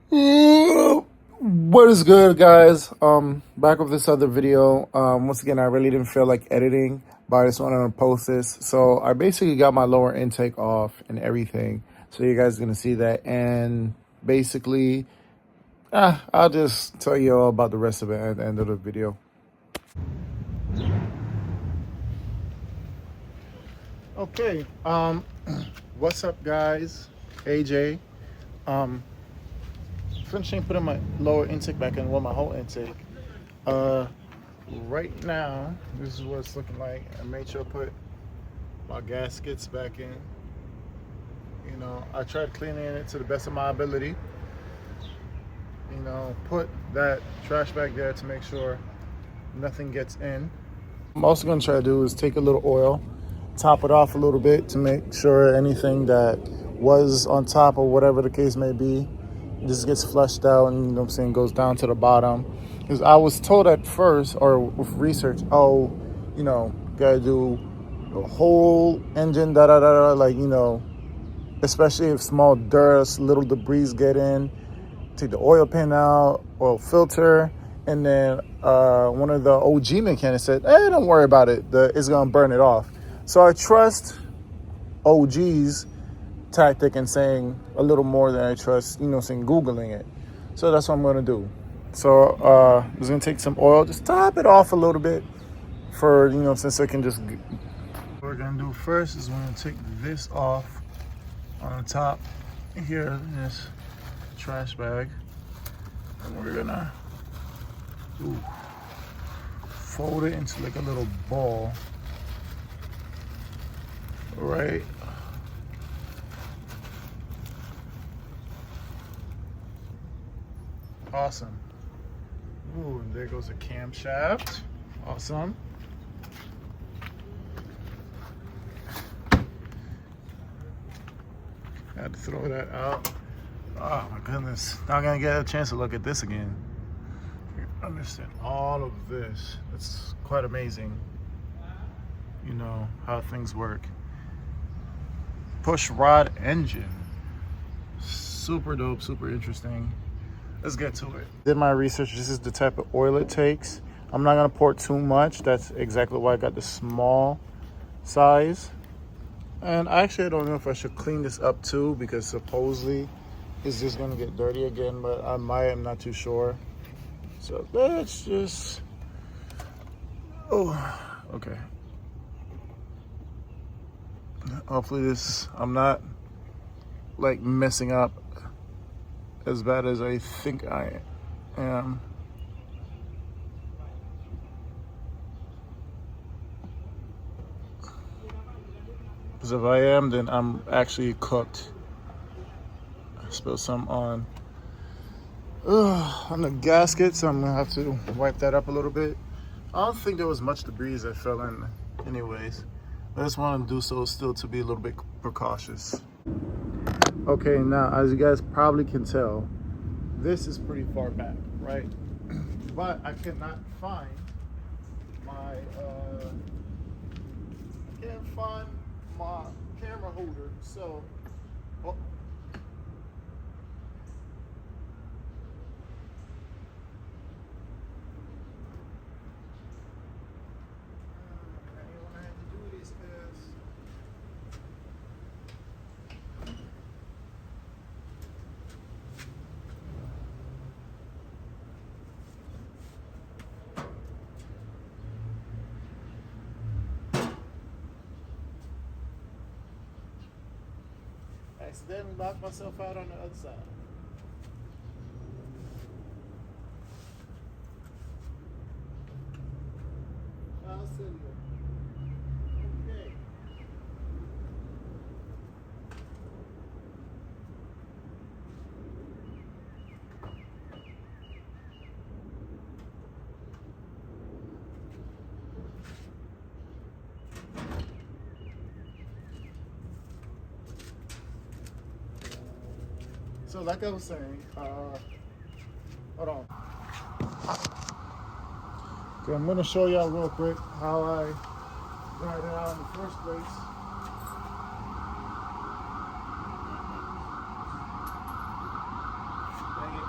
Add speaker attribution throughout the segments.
Speaker 1: What is good, guys? Back with this other video. Once again, I really didn't feel like editing, but I just wanted to post this. So I basically got my lower intake off and everything. So you guys are gonna see that, and basically, I'll just tell you all about the rest of it at the end of the video. Okay. What's up, guys? AJ. Finishing putting my lower intake back in, well, my whole intake. Right now, this is what it's looking like. I made sure I put my gaskets back in. You know, I tried cleaning it to the best of my ability. You know, put that trash bag there to make sure nothing gets in. I'm also going to try to do is take a little oil, top it off a little bit to make sure anything that was on top or whatever the case may be just gets flushed out and, you know what I'm saying, goes down to the bottom. Because I was told at first, or with research, you know, gotta do the whole engine, like, you know, especially if small dirt, little debris get in, take the oil pan out, oil filter, and then one of the OG mechanics said, hey, don't worry about it, it's gonna burn it off. So I trust OG's tactic and saying a little more than I trust, you know, saying Googling it. So that's what I'm going to do. So I'm just going to take some oil, just top it off a little bit for, you know, since I can just... What we're going to do first is we're going to take this off on the top here in this trash bag. And we're going to fold it into like a little ball. Right. Awesome. Ooh, and there goes a camshaft. Awesome. Had to throw that out. Oh my goodness. Not gonna get a chance to look at this again. Understand all of this. It's quite amazing, you know, how things work. Push rod engine. Super dope, super interesting. Let's get to it. Did my research. This is the type of oil it takes. I'm not gonna pour too much. That's exactly why I got the small size. And actually, I don't know if I should clean this up too, because supposedly it's just gonna get dirty again, but I'm not too sure. So let's just, okay. Hopefully I'm not like messing up as bad as I think I am. Because if I am, then I'm actually cooked. I spilled some on the gasket, so I'm gonna have to wipe that up a little bit. I don't think there was much debris that fell in anyways. I just want to do so still to be a little bit precautious. Okay, now as you guys probably can tell, this is pretty far back, right? But I cannot find my camera holder, so accidentally locked myself out on the other side. I'll send you. Okay. So like I was saying, hold on. Okay, I'm gonna show y'all real quick how I got it out in the first place. Dang it.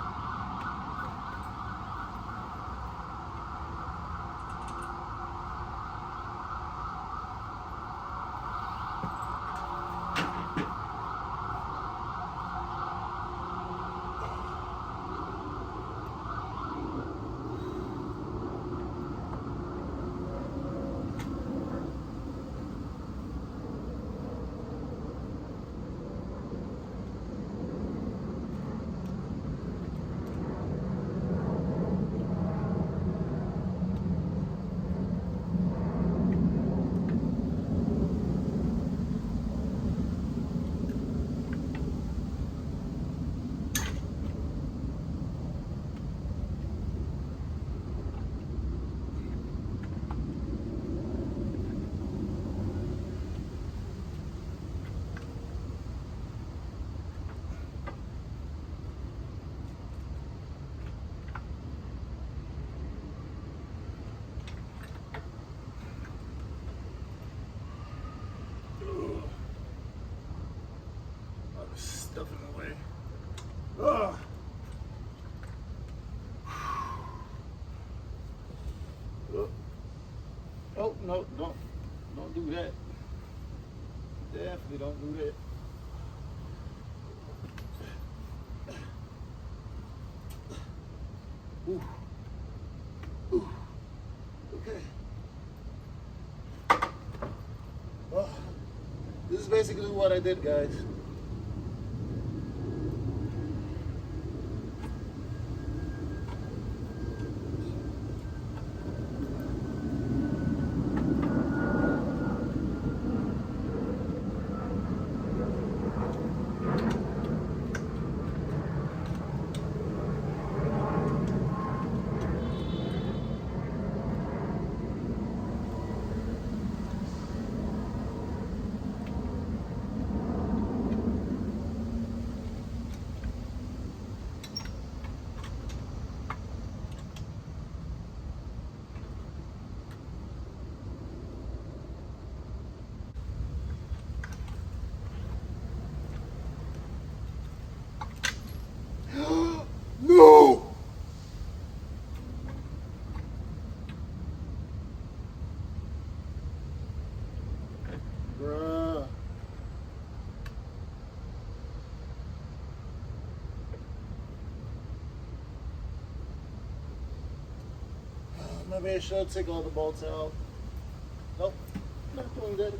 Speaker 1: don't do that. Definitely don't do that. Ooh. Ooh. Okay. Well, this is basically what I did, guys. No! Bruh. Maybe I should take all the bolts out. Nope, not doing that again.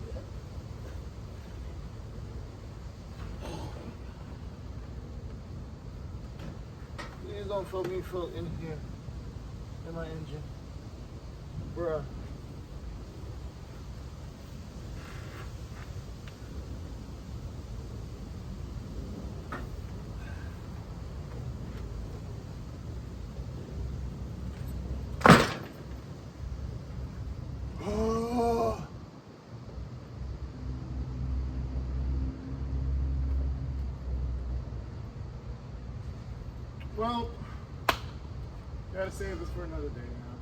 Speaker 1: Please don't feel me in here, in my engine. Bruh. Well, gotta save this for another day now.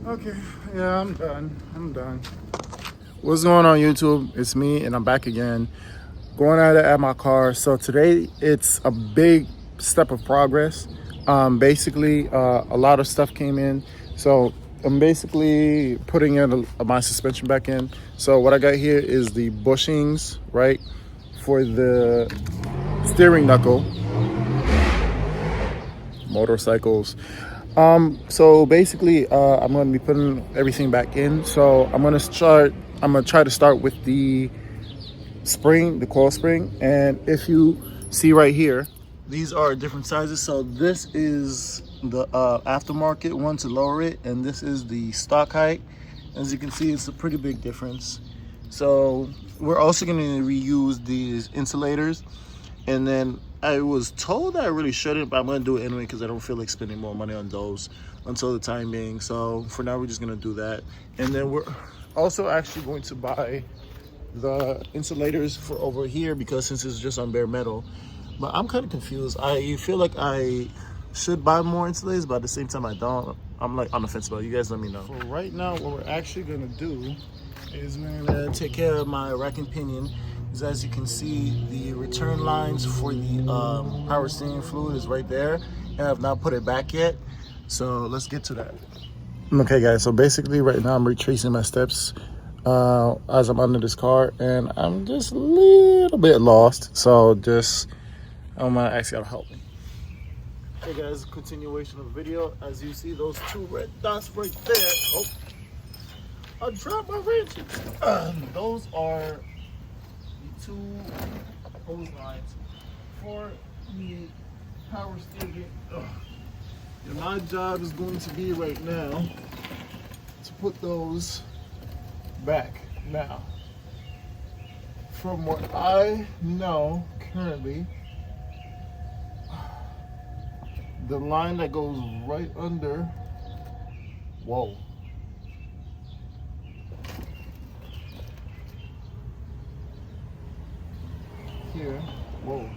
Speaker 1: Okay, yeah, I'm done. What's going on, YouTube? It's me, and I'm back again, going at it at my car. So today, it's a big step of progress. Basically, a lot of stuff came in. So I'm basically putting in my suspension back in. So what I got here is the bushings, right, for the steering knuckle. Motorcycles. So basically, I'm going to be putting everything back in. So I'm going to try to start with the spring, the coil spring. And if you see right here, these are different sizes. So this is the aftermarket one to lower it, and this is the stock height. As you can see, it's a pretty big difference. So we're also going to reuse these insulators. And then I was told that I really shouldn't, but I'm going to do it anyway because I don't feel like spending more money on those until the time being. So for now, we're just going to do that. And then we're also actually going to buy the insulators for over here because since it's just on bare metal. But I'm kind of confused. I feel like I should buy more insulators, but at the same time, I don't. I'm like on the fence about it. You guys let me know. So right now, what we're actually going to do is we're going to take care of my rack and pinion. As you can see, the return lines for the power steering fluid is right there, and I've not put it back yet. So let's get to that. Okay, guys, so basically right now I'm retracing my steps as I'm under this car, and I'm just a little bit lost. So I'm gonna ask y'all to help me. Hey guys, continuation of the video. As you see, those two red dots right there. Oh, I dropped my wrenches. Those are the two hose lines for the power steering. And my job is going to be right now to put those back. Now, from what I know currently, the line that goes right under, whoa. Here, whoa.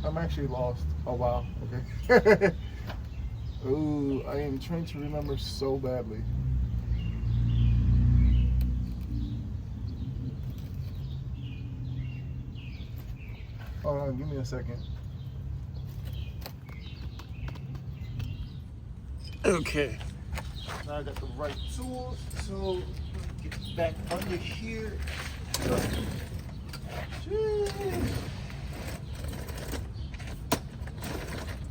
Speaker 1: I'm actually lost. Oh wow, okay. Ooh, I am trying to remember so badly. Hold on, give me a second. Okay. Now I got the right tools, so get back under here. Jeez.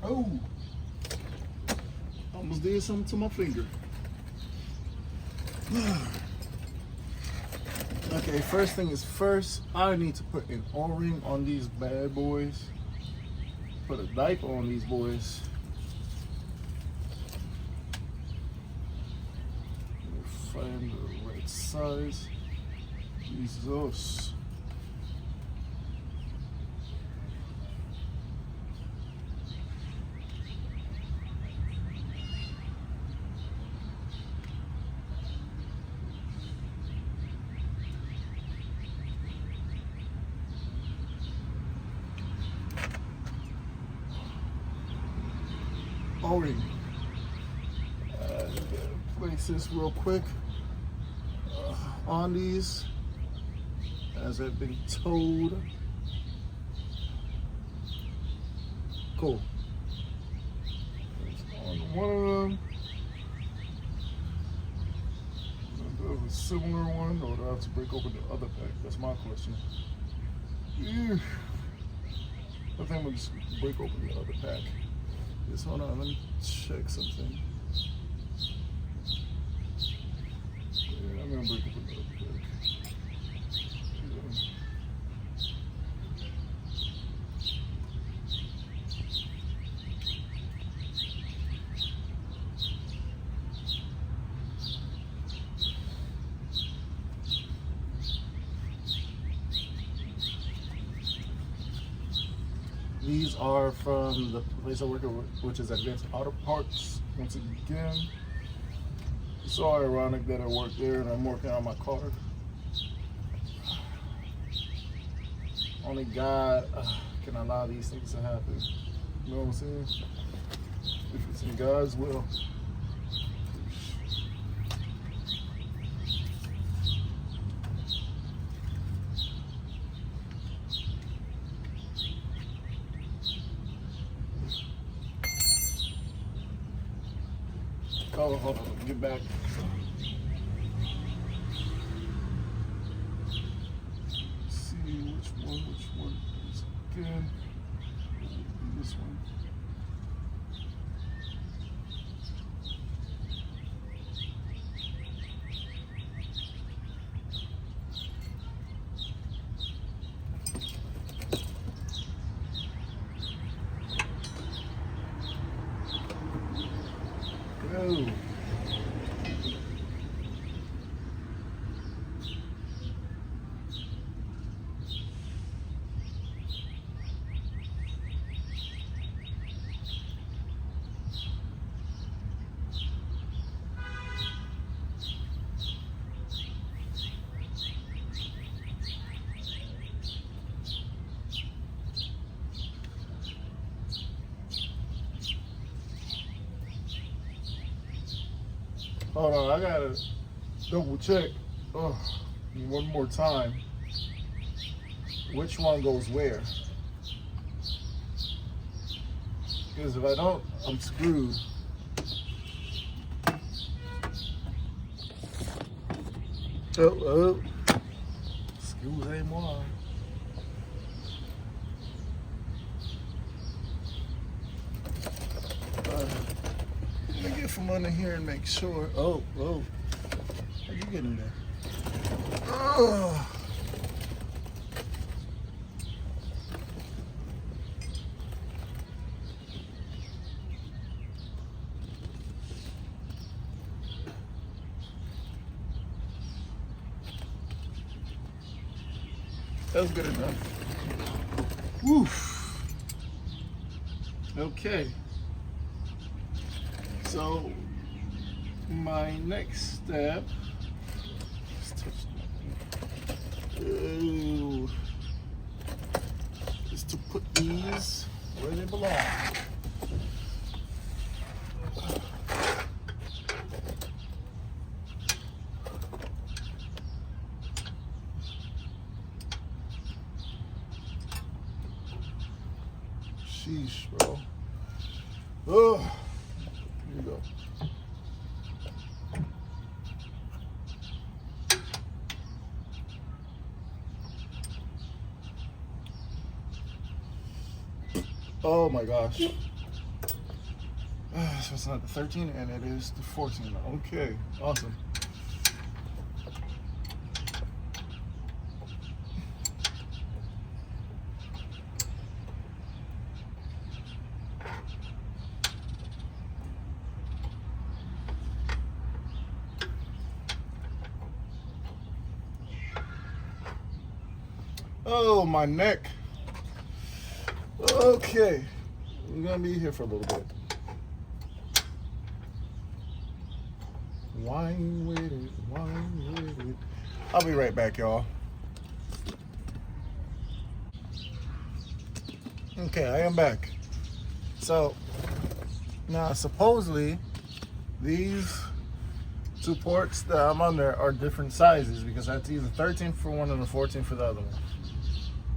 Speaker 1: Oh, almost did something to my finger. Okay, first thing is first, I need to put an O-ring on these bad boys. Put a diaper on these boys. Find the right size. Jesus. O-ring. Place this real quick on these as I've been told. Cool. On one of them. A similar one, or do I have to break open the other pack? That's my question. I think we'll just break open the other pack. Just hold on, let me check something. Yeah, I'm gonna break open the other pack. These are from the place I work at, which is Advanced Auto Parts. Once again, it's so ironic that I work there and I'm working on my car. Only God can allow these things to happen. You know what I'm saying? If it's in God's will. Oh, hold on, get back. Let's see which one is good. This one. Go. Hold on, I gotta double check one more time. Which one goes where? Because if I don't, I'm screwed. Oh. Excusez-moi. Let me get from under here and make sure. Oh. How'd you get in there? Oh. That was good enough. Woof. Okay. So my next step is to put these where they belong. Sheesh, bro. Oh, here we go. Oh my gosh. So it's not the 13 and it is the 14. Okay, awesome. Oh, my neck. Okay, we're gonna be here for a little bit. Wine with it, wine with it. I'll be right back, y'all. Okay, I am back. So, now supposedly, these two ports that I'm under are different sizes because that's either 13 for one and a 14 for the other one.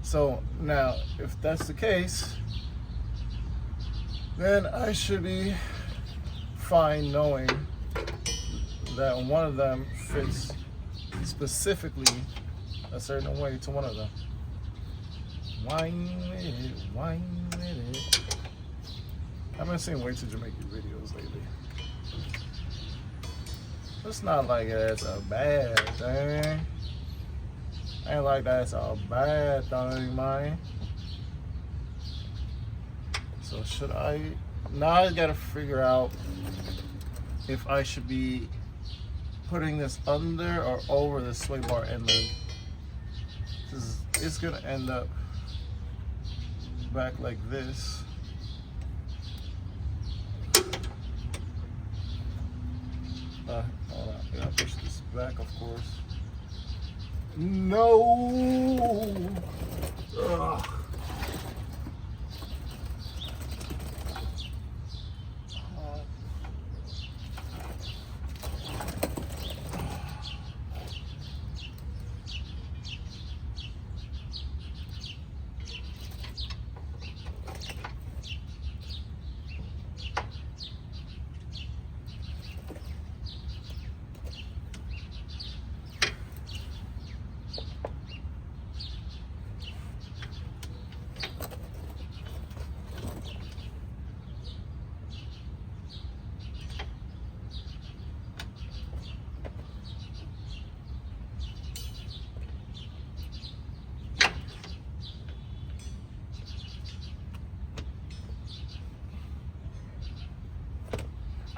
Speaker 1: So now, if that's the case, then I should be fine knowing that one of them fits specifically a certain way to one of them. Wine with it, wine with it. I've been seeing way too Jamaican videos lately. It's not like it's a bad thing. Ain't like that's a bad thing, man. So should I? Now I gotta figure out if I should be putting this under or over the sway bar inlet. It's gonna end up back like this. Hold on, I gotta push this back, of course. No. Ugh.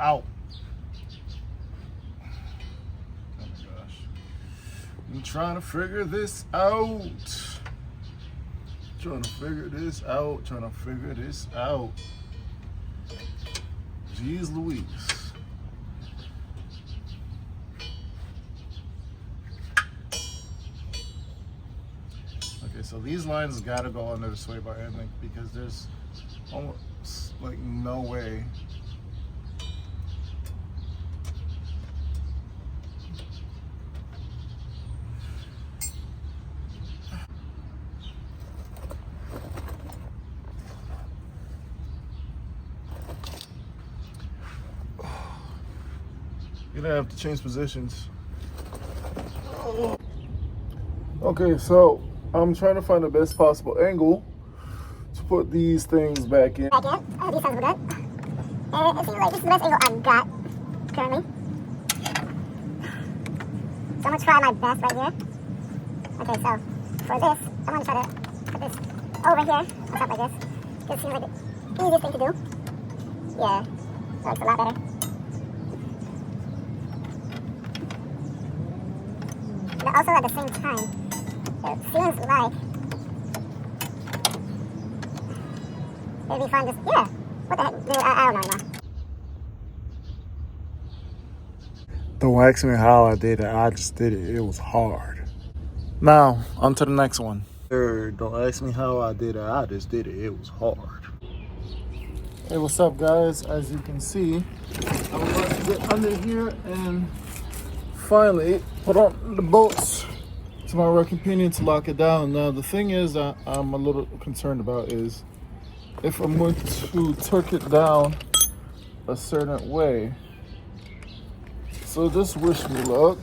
Speaker 1: Ow. Oh my gosh. I'm trying to figure this out. Trying to figure this out. Jeez Louise. Okay, so these lines gotta go under the sway bar end link because there's almost like no way. You're gonna have to change positions. Okay, so I'm trying to find the best possible angle to put these things back in.
Speaker 2: These sounds good. It seems like this is the best angle I've got currently. So I'm gonna try my best right here. Okay, so for this, I'm gonna try to put this over here on top like this. This seems like the easiest thing to do. Yeah, that looks a lot better. But also at the same time, it seems like maybe find this. Yeah, what the heck? Dude, I don't know anymore.
Speaker 1: Don't ask me how I did it. I just did it. It was hard. Now, on to the next one. Don't ask me how I did it. I just did it. It was hard. Hey, what's up, guys? As you can see, I'm about to get under here and finally put on the bolts to my rear companion to lock it down. Now, the thing is I'm a little concerned about is if I'm going to torque it down a certain way. So just wish me luck.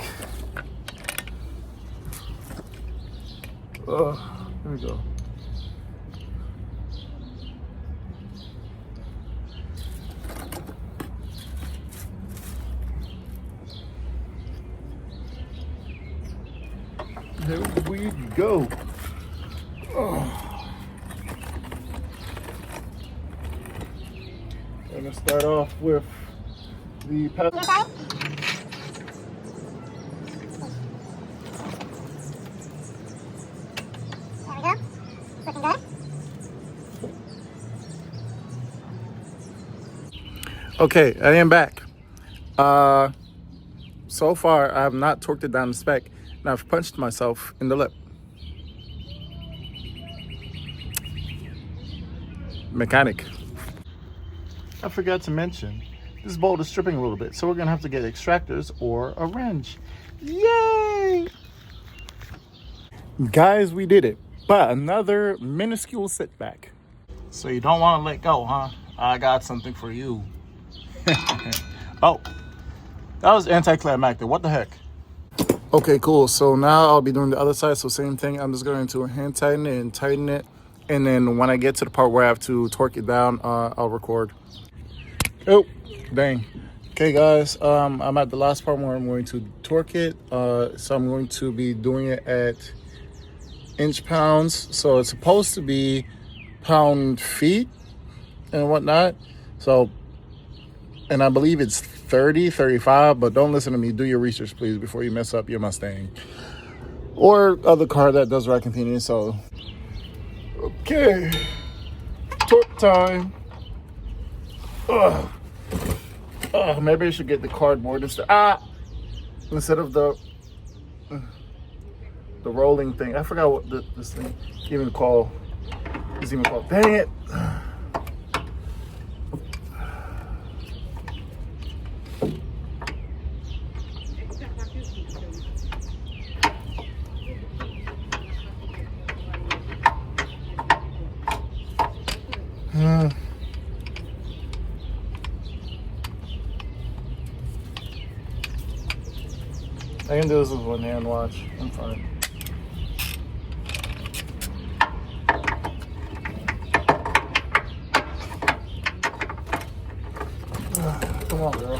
Speaker 1: Here we go. Here we go. I'm gonna start off with the passenger. Okay, I am back. So far, I have not torqued it down to spec, and I've punched myself in the lip. Mechanic. I forgot to mention, this bolt is stripping a little bit, so we're gonna have to get extractors or a wrench. Yay! Guys, we did it, but another minuscule setback. So you don't want to let go, huh? I got something for you. Oh, that was anticlimactic. What the heck? Okay, cool. So now I'll be doing the other side. So same thing. I'm just going to hand tighten it and tighten it. And then when I get to the part where I have to torque it down, I'll record. Oh, dang. Okay, guys. I'm at the last part where I'm going to torque it. So I'm going to be doing it at inch pounds. So it's supposed to be pound feet and whatnot. So, and I believe it's 30, 35, but don't listen to me. Do your research, please, before you mess up your Mustang or other car that does rack companion. So, okay, torque time. Maybe I should get the cardboard instead. Instead of the rolling thing. I forgot what this thing is even called. Dang it. I can do this with one hand, watch. I'm fine. Come on, girl.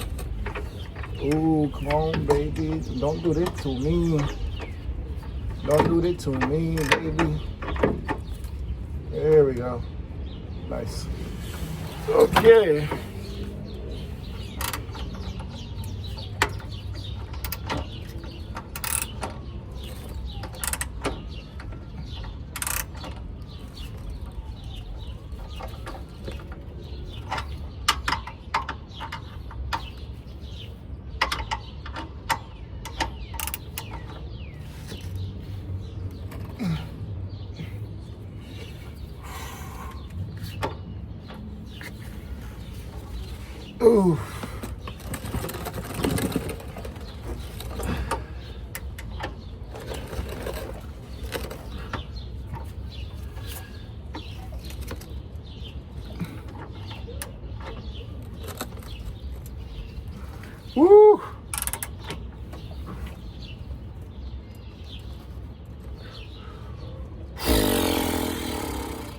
Speaker 1: Ooh, come on, baby. Don't do this to me. Don't do this to me, baby. There we go. Nice. Okay. Ooh. Woo.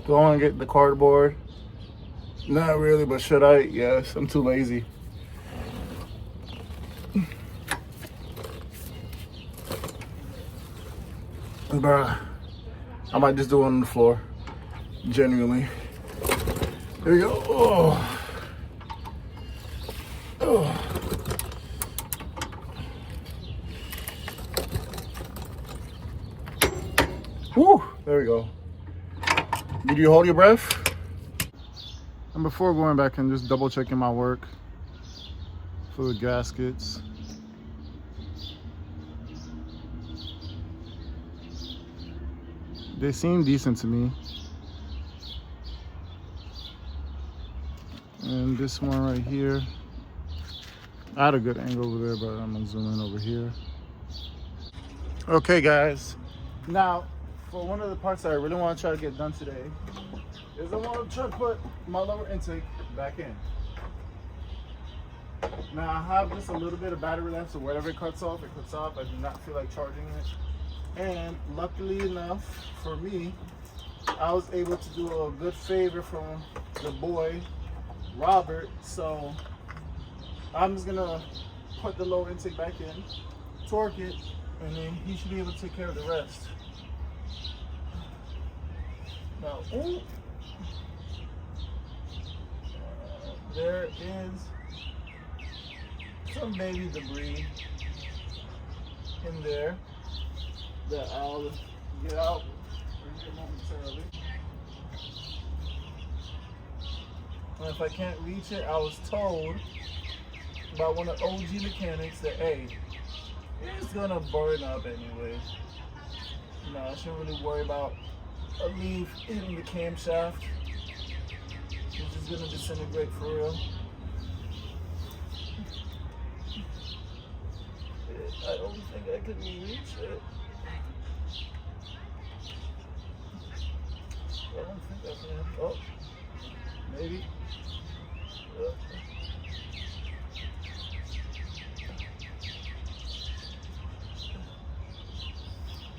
Speaker 1: Go and get the cardboard. Not really, but should I? Yes, I'm too lazy. Bruh, I might just do it on the floor. Genuinely. There we go. Oh. Oh. Whew, there we go. Did you hold your breath? And before going back and just double checking my work for the gaskets. They seem decent to me. And this one right here, I had a good angle over there, but I'm gonna zoom in over here. Okay guys, now for one of the parts that I really want to try to get done today is I want to try to put my lower intake back in. Now I have just a little bit of battery left, so wherever it cuts off, it cuts off. I do not feel like charging it. And luckily enough for me, I was able to do a good favor from the boy, Robert. So I'm just gonna put the low intake back in, torque it, and then he should be able to take care of the rest. Now, there is some baby debris in there that I'll get out momentarily. And if I can't reach it, I was told by one of the OG mechanics that, hey, it's gonna burn up anyway. No, I shouldn't really worry about a leaf hitting the camshaft, which is gonna disintegrate for real. I don't think I can reach it. I don't think I can. Oh, maybe.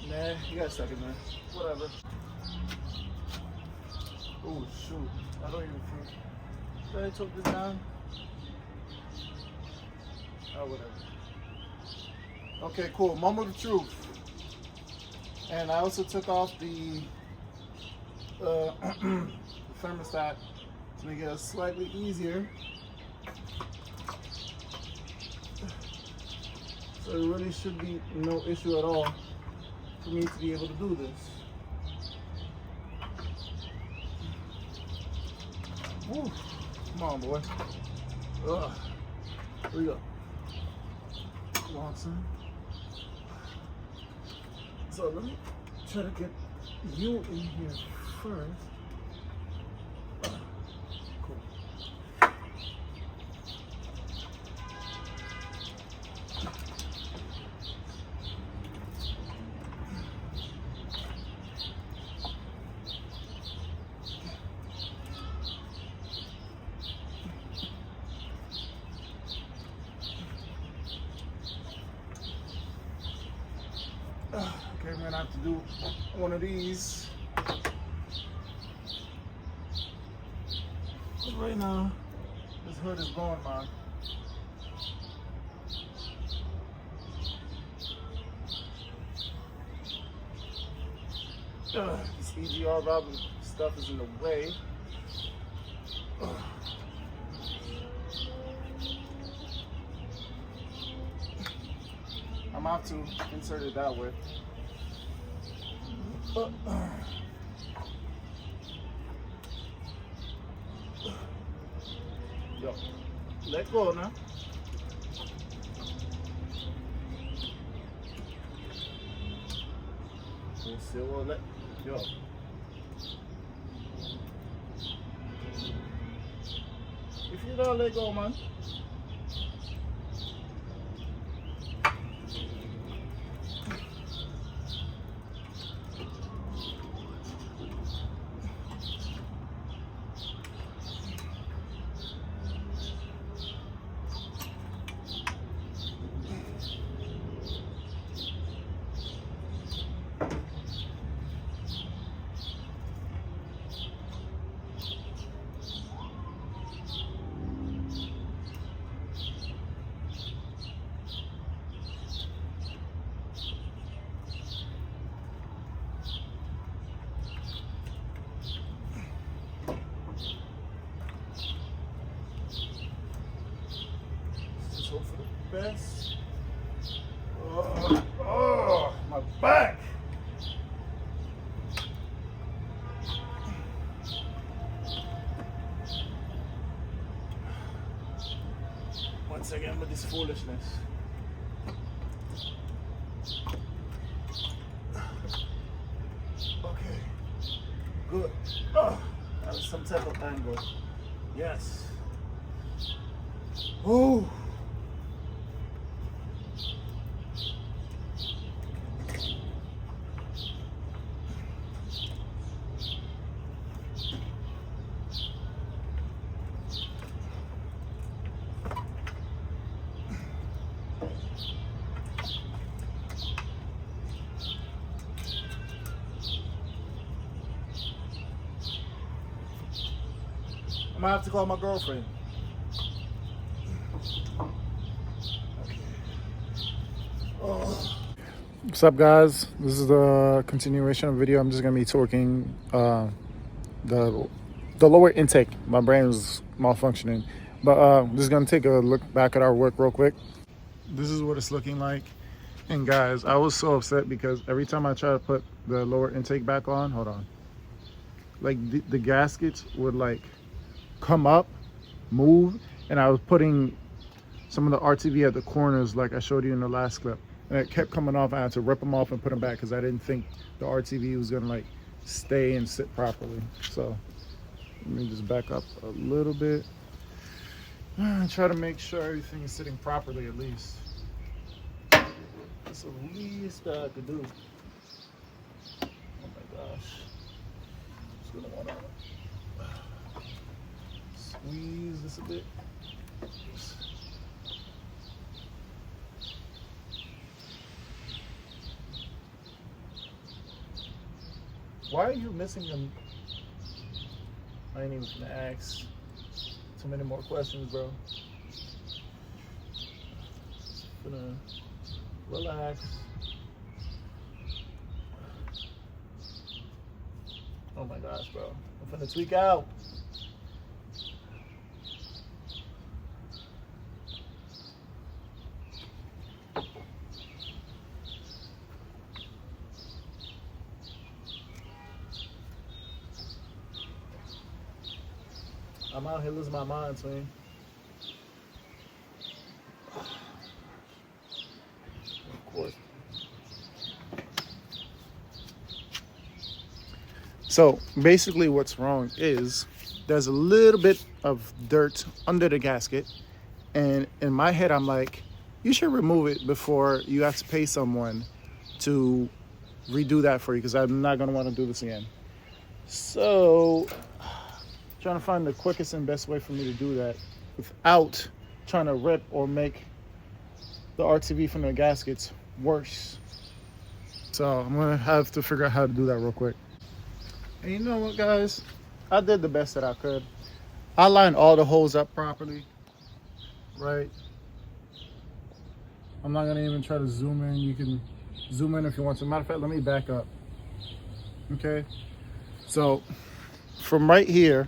Speaker 1: Nah, you got stuck in there. Whatever. Oh shoot! I don't even think. Should I took this down? Oh, whatever. Okay, cool. Moment of truth. And I also took off the thermostat to make it slightly easier. So it really should be no issue at all for me to be able to do this. Woo. Come on, boy. Ugh. Here we go. Come on, son. So let me try to get you in here first. Cool. Okay, I'm gonna have to do one of these. Right now, this hood is going, man. This EGR valve stuff is in the way. I'm out to insert it that way. Yo, let go now. Still won't let go. If you don't let go, man. best. Oh, my back. Once again with this foolishness. Okay, good. Oh, that was some type of angle. Yes. Oh. I might have to call my girlfriend. Okay. Oh. What's up, guys? This is the continuation of the video. I'm just gonna be torquing the lower intake. My brain was malfunctioning, but just gonna take a look back at our work real quick. This is what it's looking like. And guys, I was so upset because every time I try to put the lower intake back on, hold on, like the gaskets would like come up, move, and I was putting some of the RTV at the corners like I showed you in the last clip, and it kept coming off. I had to rip them off and put them back because I didn't think the RTV was gonna like stay and sit properly. So let me just back up a little bit and try to make sure everything is sitting properly at least. That's the least that I could do. Oh my gosh. Just gonna wanna squeeze this a bit. Why are you missing them? I ain't even gonna ask too many more questions, bro. Gonna relax. Oh my gosh, bro. I'm finna tweak out. I'm out here losing my mind, twin. Of course. So basically what's wrong is there's a little bit of dirt under the gasket, and in my head I'm like, you should remove it before you have to pay someone to redo that for you, because I'm not going to want to do this again. So trying to find the quickest and best way for me to do that without trying to rip or make the RTV from the gaskets worse. So I'm gonna have to figure out how to do that real quick. And you know what, guys, I did the best that I could. I lined all the holes up properly, right? I'm not gonna even try to zoom in. You can zoom in if you want to. Matter of fact, let me back up. Okay, so from right here,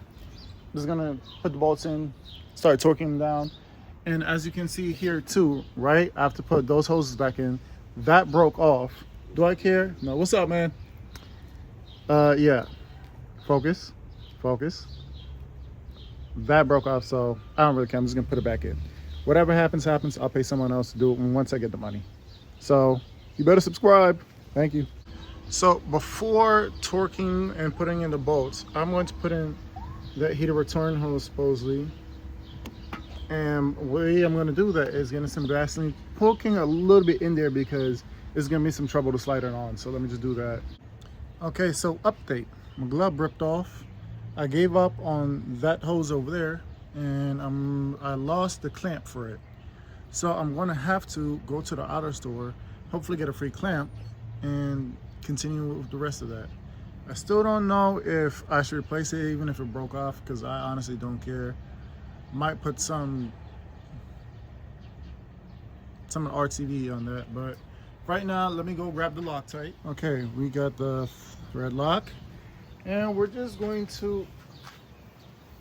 Speaker 1: just gonna put the bolts in, start torquing them down. And as you can see here too, right, I have to put those hoses back in. That broke off. Do I care? No. What's up, man? Yeah, focus. That broke off, so I don't really care. I'm just gonna put it back in. Whatever happens, I'll pay someone else to do it once I get the money. So you better subscribe. Thank you. So before torquing and putting in the bolts, I'm going to put in that heater return hose supposedly, and the way I'm going to do that is getting some Vaseline, poking a little bit in there because it's going to be some trouble to slide it on. So let me just do that. Okay, so update. My glove ripped off. I gave up on that hose over there, and I lost the clamp for it. So I'm going to have to go to the outer store, hopefully get a free clamp, and continue with the rest of that. I still don't know if I should replace it even if it broke off, because I honestly don't care. Might put some RTV on that, but right now let me go grab the Loctite. Okay, we got the thread lock, and we're just going to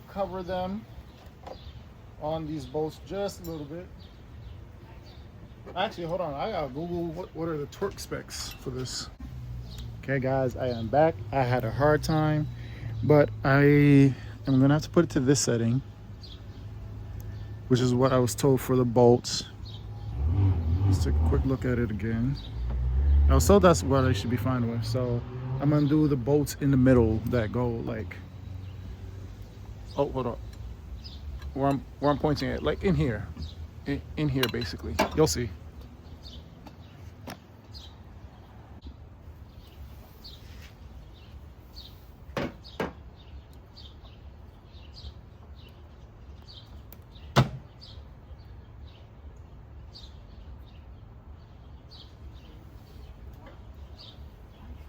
Speaker 1: cover them on these bolts just a little bit. Actually, hold on. I gotta Google what are the torque specs for this. Okay, guys, I am back. I had a hard time, but I am gonna have to put it to this setting, which is what I was told for the bolts. Let's take a quick look at it again. Now, so that's what I should be fine with. So I'm gonna do the bolts in the middle that go like, oh, hold on, where I'm pointing at, like in here, in here basically. You'll see.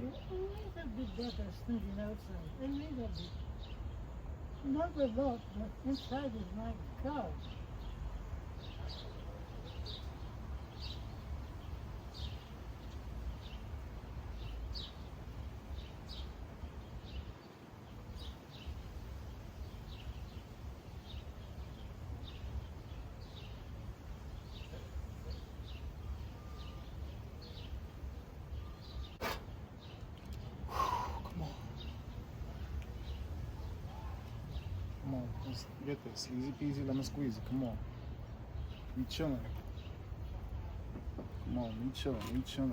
Speaker 3: A little bit better standing outside. A little bit. Not a lot, but inside is my car.
Speaker 1: Come on, let's get this. Easy peasy, lemon squeezy. Come on. We chilling. Come on, we chilling, we chilling.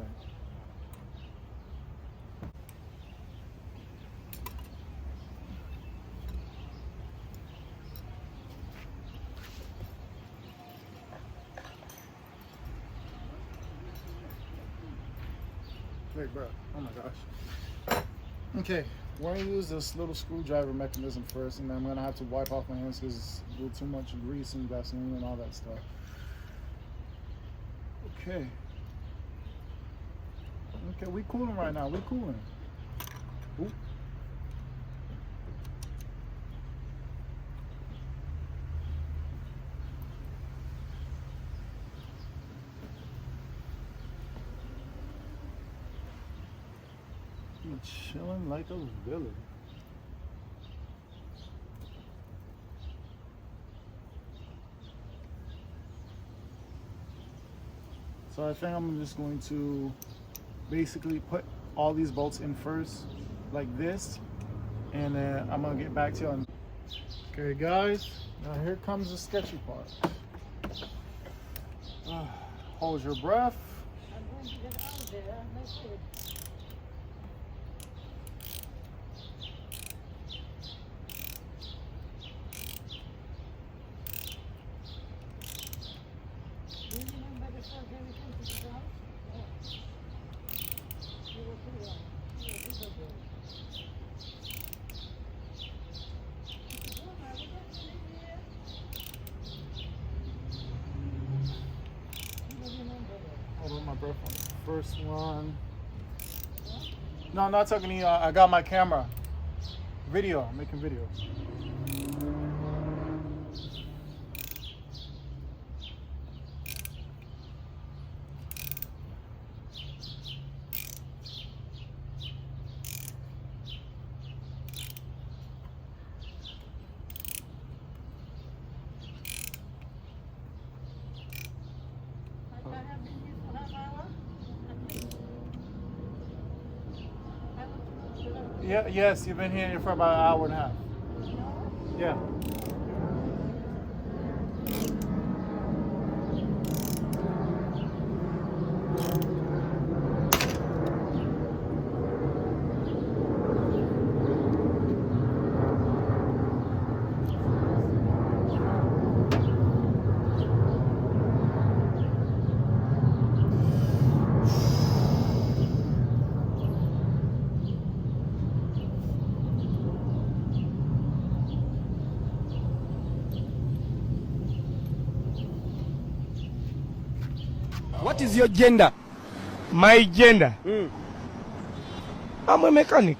Speaker 1: Wait, bro. Oh my gosh. Okay. We're gonna use this little screwdriver mechanism first, and then I'm gonna have to wipe off my hands because it's a little too much grease and gasoline and all that stuff. Okay. Okay, we cooling right now. We cooling. Oop. Chilling like a villain. So I think I'm just going to basically put all these bolts in first, like this, and then I'm gonna get back to you on. Okay, guys, now here comes the sketchy part. Hold your breath.
Speaker 3: I'm going to get out there. That's it. Do you remember the first day we came to the house? Yeah. You were too young. You were bigger boy.
Speaker 1: Hold on, my breath on the first one. No, I'm not talking to you. I got my camera. Video. I'm making video. Yeah, yes, you've been here for about an hour and a half. Yeah.
Speaker 4: What is your gender?
Speaker 5: My gender?
Speaker 4: I'm a mechanic.